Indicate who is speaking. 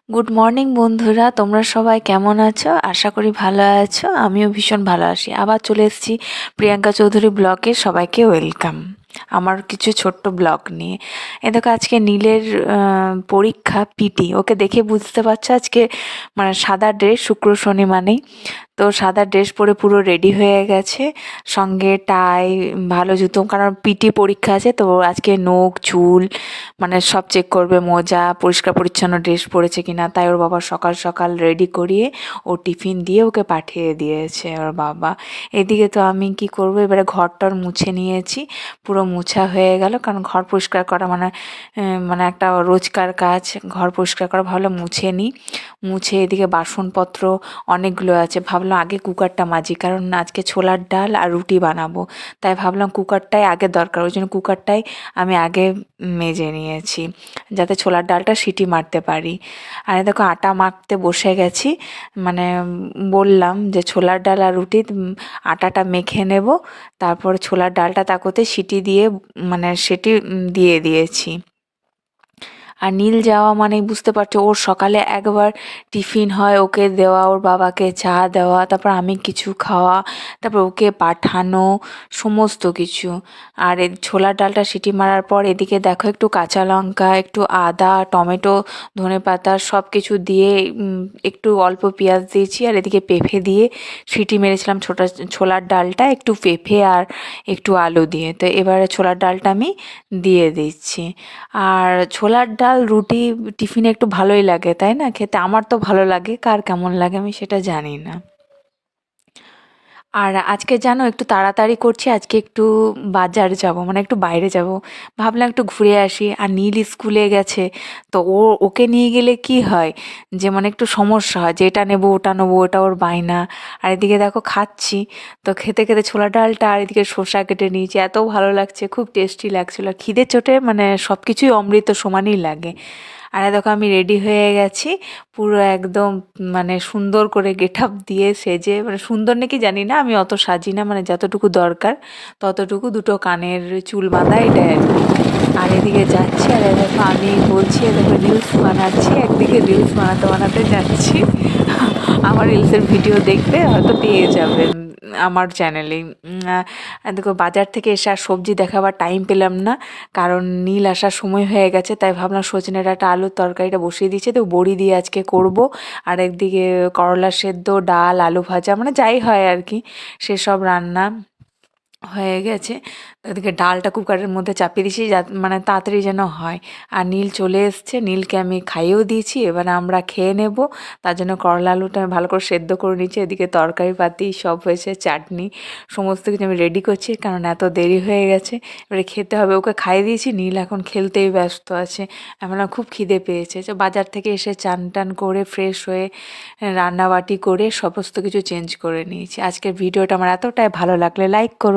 Speaker 1: Good morning বন্ধুরা, তোমরা সবাই কেমন আছো? আশা করি ভালো আছো। আমিও ভীষণ ভালো আছি। আবার চলে এসেছি প্রিয়াঙ্কা চৌধুরী ব্লগে। সবাইকে ওয়েলকাম আমার কিছু ছোট্ট ব্লগ নিয়ে। এ দেখো, আজকে নীলের পরীক্ষা পিটি। ওকে দেখে বুঝতে পারছো আজকে মানে সাদা ড্রেস, শুক্র শনি মানেই তো সাদা ড্রেস পরে পুরো রেডি হয়ে গেছে, সঙ্গে টাই, ভালো জুতো, কারণ পিটি পরীক্ষা আছে তো। আজকে নখ চুল মানে সব চেক করবে, মোজা, পরিষ্কার পরিচ্ছন্ন ড্রেস পরেছে কিনা। তাই ওর বাবা সকাল সকাল রেডি করিয়ে ও টিফিন দিয়ে ওকে পাঠিয়ে দিয়েছে ওর বাবা। এদিকে তো আমি কি করব, এবারে ঘরটার মুছে নিয়েছি, পুরো মুছা হয়ে গেল, কারণ ঘর পরিষ্কার করা মানে একটা রোজকার কাজ। ঘর পরিষ্কার করা ভালো মুছে নিই। মুছে এদিকে বাসনপত্র অনেকগুলো আছে। ভাবলাম আগে কুকারটা মাজি, কারণ আজকে ছোলার ডাল আর রুটি বানাবো। তাই ভাবলাম কুকারটাই আগে দরকার, ওই জন্য কুকারটাই আমি আগে মেজে নিয়েছি, যাতে ছোলার ডালটা সিটি মারতে পারি। আর দেখো আটা মাখতে বসে গেছি, মানে বললাম যে ছোলার ডাল আর রুটি আটাটা মেখে নেব, তারপর ছোলার ডালটা তাকোতে সিটি দিয়ে মানে সিটি দিয়ে দিয়েছি। আর নীল যাওয়া মানে বুঝতে পারছো, ওর সকালে একবার টিফিন হয়, ওকে দেওয়া, ওর বাবাকে চা দেওয়া, তারপর আমি কিছু খাওয়া, তারপর ওকে পাঠানো, সমস্ত কিছু। আর এই ছোলার ডালটা সিটি মারার পর এদিকে দেখো একটু কাঁচা লঙ্কা, একটু আদা, টমেটো, ধনেপাতা সব কিছু দিয়ে একটু অল্প পেঁয়াজ দিয়েছি, আর এদিকে পেঁপে দিয়ে সিটি মেরেছিলাম ছোলার ডালটা একটু পেঁপে আর একটু আলু দিয়ে। তো এবারে ছোলার ডালটা আমি দিয়ে দিচ্ছি। আর ছোলার ডাল রুটি টিফিনে একটু ভালোই লাগে, তাই না খেতে? আমার তো ভালো লাগে, কার কেমন লাগে আমি সেটা জানি না। আর আজকে জানো একটু তাড়াতাড়ি করছি, আজকে একটু বাজার যাব, মানে একটু বাইরে যাব। ভাবলাম একটু ঘুরে আসি। আর নীল স্কুলে গেছে, তো ওকে নিয়ে গেলে কি হয় যে মানে একটু সমস্যা হয়, যে এটা নেবো ওটা নেবো, ওটা ওর বায়না। আর এদিকে দেখো খাচ্ছি, তো খেতে খেতে ছোলা ডালটা আর এদিকে শসা কেটে নিয়েছি, এত ভালো লাগছে, খুব টেস্টি লাগছিলো। খিদে চোটে মানে সব কিছুই অমৃত সমানই লাগে। আর দেখো আমি রেডি হয়ে গেছি, পুরো একদম মানে সুন্দর করে গেট আপ দিয়ে সেজে, মানে সুন্দর নাকি জানি না, আমি অত সাজি না, মানে যতটুকু দরকার ততটুকু, দুটো কানের চুল বাঁধা, এটাই আর কি। আর এদিকে যাচ্ছি, আর দেখো আমি বলছি দেখো রিলস বানাচ্ছি, একদিকে রিলস বানাতে বানাতে যাচ্ছি। আমার রিলসের ভিডিও দেখবে হয়তো পেয়ে যাবেন আমার চ্যানেলেই। দেখো বাজার থেকে এসে আর সবজি দেখাবার টাইম পেলাম না, কারণ নীল আসার সময় হয়ে গেছে। তাই ভাবলাম সজনে ডাঁটা আলুর তরকারিটা বসিয়ে দিয়েছে, তো বড়ি দিয়ে আজকে করব। আর একদিকে করলা সেদ্ধ, ডাল, আলু ভাজা, মানে যাই হয় আর কি, সেসব রান্না হয়ে গেছে। তো ওদিকে ডালটা কুকারের মধ্যে চাপিয়ে দিয়েছি, মানে তাড়াতাড়ি যেন হয়। আর নীল চলে এসছে, নীলকে আমি খাইয়েও দিয়েছি, এবার আমরা খেয়ে নেব। তার জন্য করলা আলুটা আমি ভালো করে সেদ্ধ করে নিচ্ছি। এদিকে তরকারি পাতি সব হয়েছে, চাটনি সমস্ত কিছু আমি রেডি করছি, কারণ এত দেরি হয়ে গেছে, এবারে খেতে হবে। ওকে খাইয়ে দিয়েছি, নীল এখন খেলতেই ব্যস্ত আছে। আমার খুব খিদে পেয়েছে। তো বাজার থেকে এসে চান টান করে ফ্রেশ হয়ে রান্নাবাটি করে সমস্ত কিছু চেঞ্জ করে নিয়েছি। আজকের ভিডিওটা আমার এতটাই ভালো লাগলে লাইক করো।